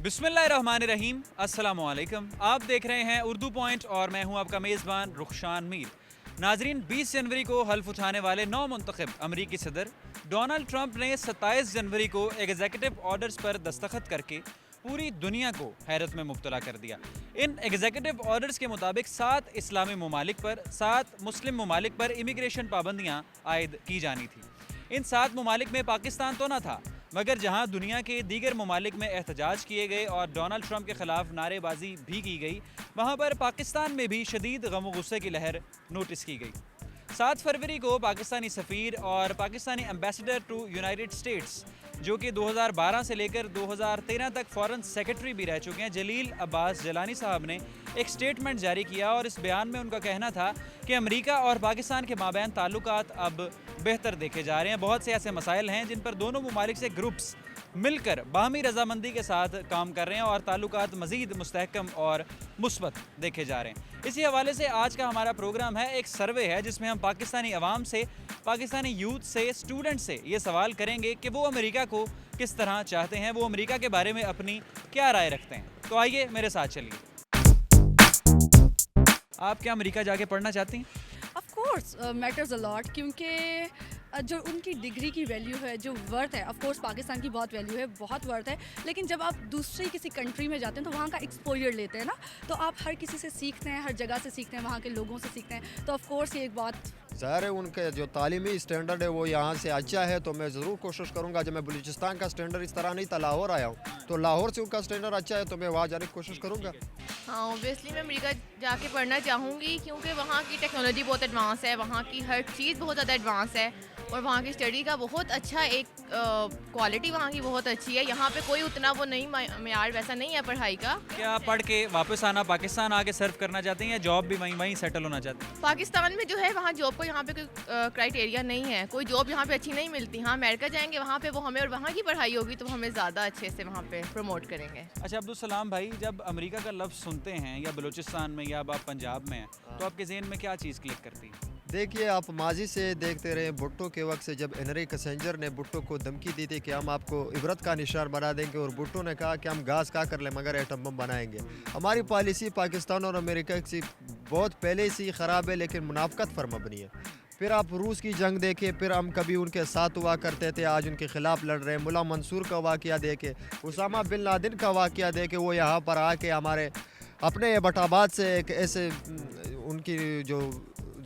बिस्मिल्लाहिर्रहमानिर्रहीम, अस्सलाम वालेकुम। आप देख रहे हैं उर्दू पॉइंट और मैं हूं आपका मेज़बान रुखशान मीर। नाजरीन, 20 जनवरी को हल्फ उठाने वाले नौ मुंतखब अमरीकी सदर डोनाल्ड ट्रंप ने 27 जनवरी को एग्जीक्यूटिव ऑर्डर्स पर दस्तखत करके पूरी दुनिया को हैरत में मुब्तला कर दिया। इन एग्जीक्यूटिव ऑर्डर्स के मुताबिक 7 इस्लामी ममालिक पर 7 मुस्लिम ममालिक पर इमिग्रेशन पाबंदियाँ आयद की जानी थी। इन 7 ममालिक में पाकिस्तान तो न था, मगर जहां दुनिया के दीगर ममालिक में एहतजाज किए गए और डोनाल्ड ट्रंप के खिलाफ नारेबाजी भी की गई, वहां पर पाकिस्तान में भी शदीद गम व गुस्से की लहर नोटिस की गई। 7 फरवरी को पाकिस्तानी सफ़ीर और Pakistani ambassador to United States, जो कि 2012 से लेकर 2013 तक फॉरेन सेक्रेटरी भी रह चुके हैं, जलील अब्बास जलानी साहब ने एक स्टेटमेंट जारी किया और इस बयान में उनका कहना था कि अमेरिका और पाकिस्तान के माबैन ताल्लुकात अब बेहतर देखे जा रहे हैं। बहुत से ऐसे मसाइल हैं जिन पर दोनों ममालिक से ग्रुप्स मिलकर बाहमी रजामंदी के साथ काम कर रहे हैं और ताल्लुकात मज़ीद मुस्तहकम और मुस्बत देखे जा रहे हैं। इसी हवाले से आज का हमारा प्रोग्राम है, एक सर्वे है जिसमें हम पाकिस्तानी अवाम से, पाकिस्तानी यूथ से, स्टूडेंट से ये सवाल करेंगे कि वो अमेरिका को किस तरह चाहते हैं, वो अमेरिका के बारे में अपनी क्या राय रखते हैं। तो आइए मेरे साथ चलिए। आप क्या अमेरिका जाके पढ़ना चाहती हैं? Of course matters a lot, क्योंकि जो उनकी डिग्री की वैल्यू है, जो वर्थ है, ऑफ कोर्स पाकिस्तान की बहुत वैल्यू है, बहुत वर्थ है, लेकिन जब आप दूसरी किसी कंट्री में जाते हैं तो वहाँ का एक्सपोजर लेते हैं ना, तो आप हर किसी से सीखते हैं, हर जगह से सीखते हैं, वहाँ के लोगों से सीखते हैं। तो ऑफ कोर्स ये एक बहुत ज़ाहिर है उनके जो तालीमी स्टैंडर्ड है वो यहाँ से अच्छा है, तो मैं ज़रूर कोशिश करूँगा। जब मैं बलूचिस्तान का स्टैंडर्ड इस तरह नहीं था, लाहौर आया हूँ, तो लाहौर से उनका स्टैंडर्ड अच्छा है, तो मैं वहाँ जाने की कोशिश करूँगा। हाँ, ओबियसली मैं अमेरिका जाके पढ़ना चाहूँगी, क्योंकि वहाँ की टेक्नोलॉजी बहुत एडवांस है, वहाँ की हर चीज़ बहुत ज़्यादा एडवांस है और वहाँ की स्टडी का बहुत अच्छा एक क्वालिटी वहाँ की बहुत अच्छी है। यहाँ पे कोई उतना वो नहीं, मेयार वैसा नहीं है पढ़ाई का। क्या पढ़ के वापस आना, पाकिस्तान आके सर्व करना चाहते हैं या जॉब भी वहीं सेटल होना चाहते हैं? पाकिस्तान में जो है वहाँ जॉब को यहाँ पे कोई क्राइटेरिया नहीं है, कोई जॉब यहाँ पे अच्छी नहीं मिलती। हाँ, अमेरिका जाएंगे वहाँ पे वो हमें, और वहाँ की पढ़ाई होगी तो हमें ज़्यादा अच्छे से वहाँ पे प्रमोट करेंगे। अच्छा अब्दुल सलाम भाई, जब अमेरिका का लफ्ज़ सुनते हैं या बलूचिस्तान में या अब आप पंजाब में हैं, तो आपके ज़हन में क्या चीज़ क्लिक करती है? देखिए, आप माजी से देखते रहे भुट्टो के वक्त से, जब हेनरी किसिंजर ने भुट्टो को धमकी दी थी कि हम आपको इबरत का निशान बना देंगे, और भुट्टो ने कहा कि हम गाज का कर लें मगर एटम बम बनाएंगे। हमारी पॉलिसी पाकिस्तान और अमेरिका की बहुत पहले से ही ख़राब है, लेकिन मुनाफ़कत पर मबनी है। फिर आप रूस की जंग देखें, फिर हम कभी उनके साथ हुआ करते थे, आज उनके ख़िलाफ़ लड़ रहे हैं। मुला मंसूर का वाक़या देखे, उसामा बिन लादेन का वाक़या देखे, वो यहाँ पर आके हमारे अपने एबटाबाद से एक ऐसे उनकी जो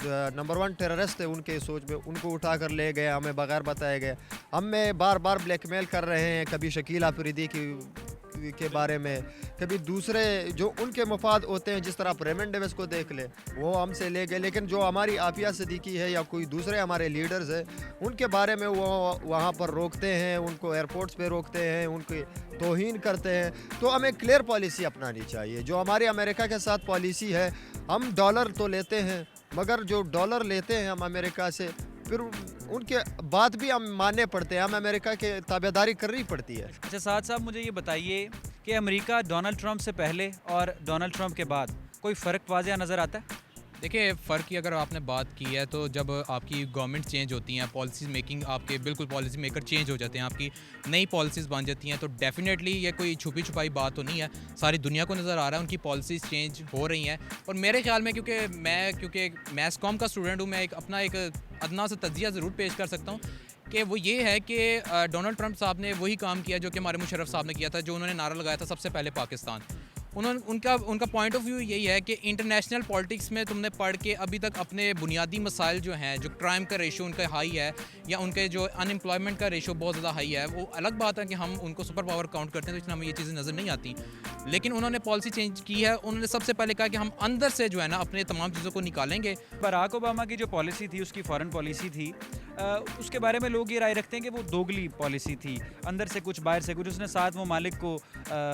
नंबर 1 टेररिस्ट है उनके सोच में, उनको उठा कर ले गए, हमें बगैर बताए गए। हमें बार बार ब्लैकमेल कर रहे हैं, कभी शकील अफरीदी के बारे में, कभी दूसरे जो उनके मफाद होते हैं, जिस तरह आप रेमन डेविस को देख ले, वो हमसे ले गए। लेकिन जो हमारी आफिया सिद्दीकी है या कोई दूसरे हमारे लीडर्स हैं, उनके बारे में वो वहाँ पर रोकते हैं, उनको एयरपोर्ट्स पे रोकते हैं, उनकी तौहीन करते हैं। तो हमें क्लियर पॉलिसी अपनानी चाहिए। जो हमारी अमेरिका के साथ पॉलिसी है, हम डॉलर तो लेते हैं, मगर जो डॉलर लेते हैं हम अमेरिका से, फिर उनके बात भी हम मानने पड़ते हैं, हम अमेरिका के ताबेदारी करनी पड़ती है। अच्छा साथ साहब, मुझे ये बताइए कि अमेरिका डोनाल्ड ट्रंप से पहले और डोनाल्ड ट्रंप के बाद कोई फ़र्क वाज़िया नज़र आता है? देखिए, फ़र्क की अगर आपने बात की है तो जब आपकी गवर्नमेंट चेंज होती हैं, पॉलिसीज़ मेकिंग आपके बिल्कुल पॉलिसी मेकर चेंज हो जाते हैं, आपकी नई पॉलिसीज़ बन जाती हैं, तो डेफिनेटली ये कोई छुपी छुपाई बात तो नहीं है, सारी दुनिया को नज़र आ रहा है उनकी पॉलिसीज़ चेंज हो रही हैं। और मेरे ख्याल में क्योंकि मैथ्स कॉम का स्टूडेंट हूँ, मैं अपना एक अदना सा तज्जिया ज़रूर पेश कर सकता हूँ कि वो ये है कि डोनाल्ड ट्रंप साहब ने वही काम किया जो कि हमारे मुशर्रफ साहब ने किया था, जो उन्होंने नारा लगाया था सबसे पहले पाकिस्तान। उनका पॉइंट ऑफ व्यू यही है कि इंटरनेशनल पॉलिटिक्स में तुमने पढ़ के अभी तक अपने बुनियादी मसाइल जो हैं, जो क्राइम का रेशो उनका हाई है या उनके जो अनएम्प्लॉयमेंट का रेशो बहुत ज़्यादा हाई है, वो अलग बात है कि हम उनको सुपर पावर काउंट करते हैं, तो इसलिए हमें ये चीज़ें नज़र नहीं आती। लेकिन उन्होंने पॉलिसी चेंज की है, उन्होंने सबसे पहले कहा कि हम अंदर से जो है ना अपने तमाम चीज़ों को निकालेंगे। बराक ओबामा की जो पॉलिसी थी, उसकी फॉरेन पॉलिसी थी, उसके बारे में लोग ये राय रखते हैं कि वो दोगली पॉलिसी थी, अंदर से कुछ बाहर से कुछ। उसने 7 ममालिक को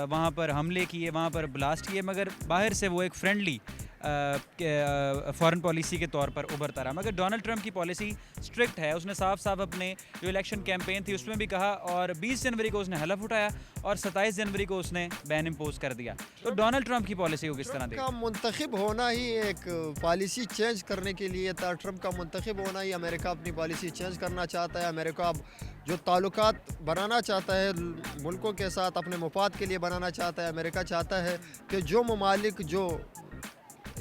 वहाँ पर हमले किए, वहाँ पर ब्लास्ट किए, मगर बाहर से वो एक फ्रेंडली फॉरेन पॉलिसी के तौर पर उभरता रहा, मगर डोनाल्ड ट्रंप की पॉलिसी स्ट्रिक्ट है। उसने साफ साफ अपने जो इलेक्शन कैंपेन थी उसमें भी कहा, और 20 जनवरी को उसने हलफ उठाया और 27 जनवरी को उसने बैन इम्पोज कर दिया। तो डोनाल्ड ट्रंप की पॉलिसी को किस तरह ट्रंप का मुंतखब होना ही एक पॉलिसी चेंज करने के लिए था। ट्रंप का मुंतखब होना ही अमेरिका अपनी पॉलिसी चेंज करना चाहता है। अमेरिका अब जो ताल्लुकात बनाना चाहता है मुल्कों के साथ, अपने मुफाद के लिए बनाना चाहता है। अमेरिका चाहता है कि जो ममालिक जो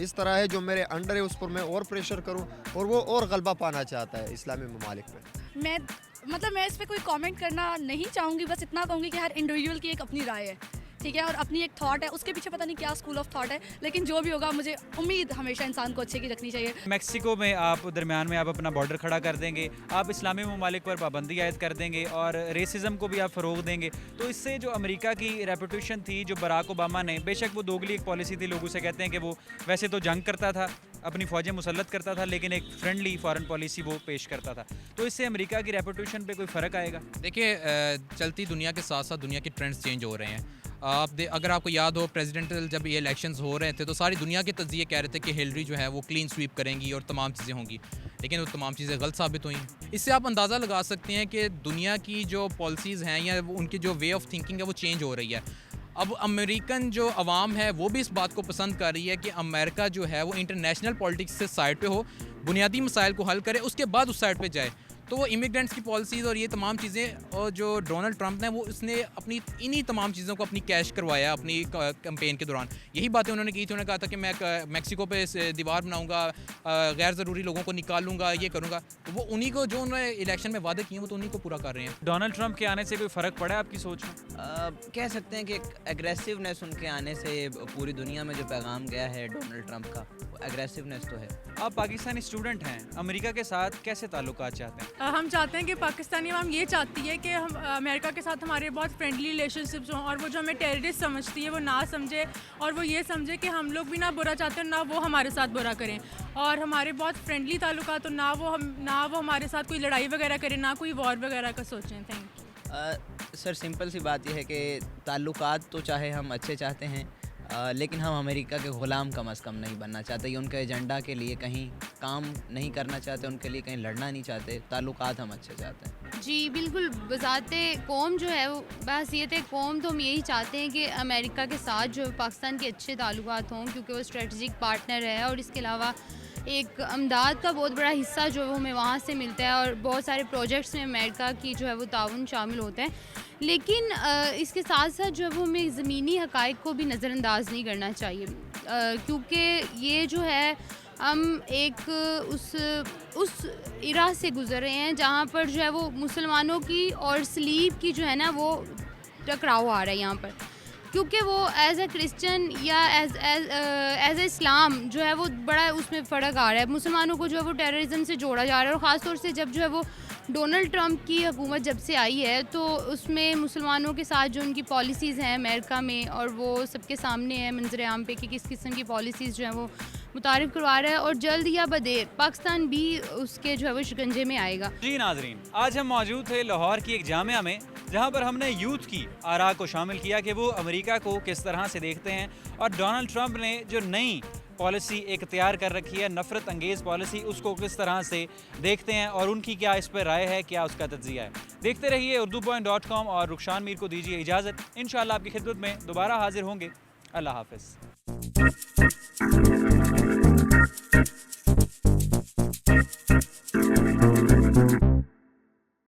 इस तरह है जो मेरे अंडर है उस पर मैं और प्रेशर करूं, और वो और गलबा पाना चाहता है इस्लामी ममालिक पे। मैं इस पे कोई कमेंट करना नहीं चाहूँगी, बस इतना कहूँगी कि हर इंडिविजुअल की एक अपनी राय है, ठीक है, और अपनी एक थॉट है, उसके पीछे पता नहीं क्या स्कूल ऑफ थॉट है, लेकिन जो भी होगा मुझे उम्मीद हमेशा इंसान को अच्छे की रखनी चाहिए। मैक्सिको में आप दरमियान में आप अपना बॉर्डर खड़ा कर देंगे, आप इस्लामी ममालिक पर पाबंदी आयद कर देंगे और रेसिज्म को भी आप फ़रोग देंगे, तो इससे जो अमेरिका की रेपुटेशन थी, जो बराक ओबामा ने, बेशक वो दोगली एक पॉलिसी थी, लोग उसे कहते हैं कि वो वैसे तो जंग करता था, अपनी फ़ौजें मुसल्लत करता था, लेकिन एक फ्रेंडली फॉरेन पॉलिसी वो पेश करता था, तो इससे अमेरिका की रेपुटेशन पे कोई फ़र्क आएगा? देखिए, चलती दुनिया के साथ साथ दुनिया के ट्रेंड्स चेंज हो रहे हैं। अगर आपको याद हो, प्रेसिडेंटल जब ये इलेक्शंस हो रहे थे तो सारी दुनिया के तज्ज़िये कह रहे थे कि हिलरी जो है वो क्लीन स्वीप करेंगी और तमाम चीज़ें होंगी, लेकिन वो तमाम चीज़ें गलत साबित हुई। इससे आप अंदाज़ा लगा सकते हैं कि दुनिया की जो पॉलिसीज़ हैं या उनकी जो वे ऑफ थिंकिंग है वो चेंज हो रही है। अब अमेरिकन जो अवाम है वो भी इस बात को पसंद कर रही है कि अमेरिका जो है वो इंटरनेशनल पॉलिटिक्स से साइड पे हो, बुनियादी मसाइल को हल करे, उसके बाद उस साइड पे जाए। तो वो इमिग्रेंट्स की पॉलिसीज़ और ये तमाम चीज़ें, और जो डोनाल्ड ट्रंप ने वो उसने अपनी इन्हीं तमाम चीज़ों को अपनी कैश करवाया अपनी कैंपेन के दौरान। यही बातें उन्होंने की थी। उन्होंने कहा था कि मैं मैक्सिको पे दीवार बनाऊंगा, गैर ज़रूरी लोगों को निकालूंगा, ये करूंगा। तो वो उन्हीं को जो उन्होंने इलेक्शन में वादे किए वो तो उन्हीं को पूरा कर रहे हैं। डोनाल्ड ट्रंप के आने से कोई फ़र्क पड़ा है आपकी सोच में? कह सकते हैं कि एक एग्रेसिवनेस उनके आने से पूरी दुनिया में जो पैगाम गया है डोनाल्ड ट्रंप का, एग्रेसिवनेस तो है। आप पाकिस्तानी स्टूडेंट हैं, अमेरिका के साथ कैसे ताल्लुकात चाहते हैं? हम चाहते हैं कि पाकिस्तानी अवाम ये चाहती है कि हम अमेरिका के साथ हमारे बहुत फ्रेंडली रिलेशनशिप्स हों, और वो जो हमें टेररिस्ट समझती है वो ना समझे, और वो ये समझे कि हम लोग भी ना बुरा चाहते हैं, ना वो हमारे साथ बुरा करें, और हमारे बहुत फ्रेंडली ताल्लुकात, तो ना वो हमारे साथ कोई लड़ाई वगैरह करें, ना कोई वॉर वगैरह का सोचें। Thank you. सर, सिंपल सी बात यह है कि ताल्लुकात तो चाहे हम अच्छे चाहते हैं, लेकिन हम अमेरिका के ग़ुलाम कम अज़ कम नहीं बनना चाहते, ये उनके एजेंडा के लिए कहीं काम नहीं करना चाहते, उनके लिए कहीं लड़ना नहीं चाहते। ताल्लुकात हम अच्छे चाहते हैं। जी बिल्कुल, बज़ाते कौम जो है वो बहसीयत कौम तो हम यही चाहते हैं कि अमेरिका के साथ जो पाकिस्तान के अच्छे ताल्लुकात हों, क्योंकि वो स्ट्रेटजिक पार्टनर है, और इसके अलावा एक अमदाद का बहुत बड़ा हिस्सा जो है वो हमें वहाँ से मिलता है, और बहुत सारे प्रोजेक्ट्स में अमेरिका की जो है वो ताउन शामिल होता है। लेकिन इसके साथ साथ जो है वो हमें ज़मीनी हक़ाइक़ को भी नज़रअंदाज नहीं करना चाहिए, क्योंकि ये जो है हम एक उस इरा से गुज़र रहे हैं जहाँ पर जो है वो मुसलमानों की और सलीब की जो है ना वो टकराव आ रहा है यहाँ पर, क्योंकि वो एज़ ए क्रिश्चियन या एज़ ए इस्लाम जो है वो बड़ा उसमें फ़र्क आ रहा है। मुसलमानों को जो है वो टेररिज्म से जोड़ा जा रहा है, और ख़ास तौर से जब जो है वो डोनाल्ड ट्रंप की हुकूमत जब से आई है तो उसमें मुसलमानों के साथ जो उनकी पॉलिसीज़ हैं अमेरिका में, और वो सबके सामने है मंजर आम पे कि किस किस्म की पॉलिसीज़ जो है वो मुतारिफ करवा रहा है, और जल्द या बदेर पाकिस्तान भी उसके जो है वो शिकंजे में आएगा। जी नाजरीन, आज हम मौजूद थे लाहौर की एक जामिया में, जहां पर हमने यूथ की आरा को शामिल किया कि वो अमेरिका को किस तरह से देखते हैं, और डोनाल्ड ट्रंप ने जो नई पॉलिसी एक तैयार कर रखी है, नफ़रत अंगेज़ पॉलिसी, उसको किस तरह से देखते हैं और उनकी क्या इस पर राय है, क्या उसका तज्ज़िया है। देखते रहिए urdupoint.com, और रुखशान मीर को दीजिए इजाज़त। इंशाअल्लाह आपकी खिदमत में दोबारा हाजिर होंगे। अल्लाह हाफ़िज़।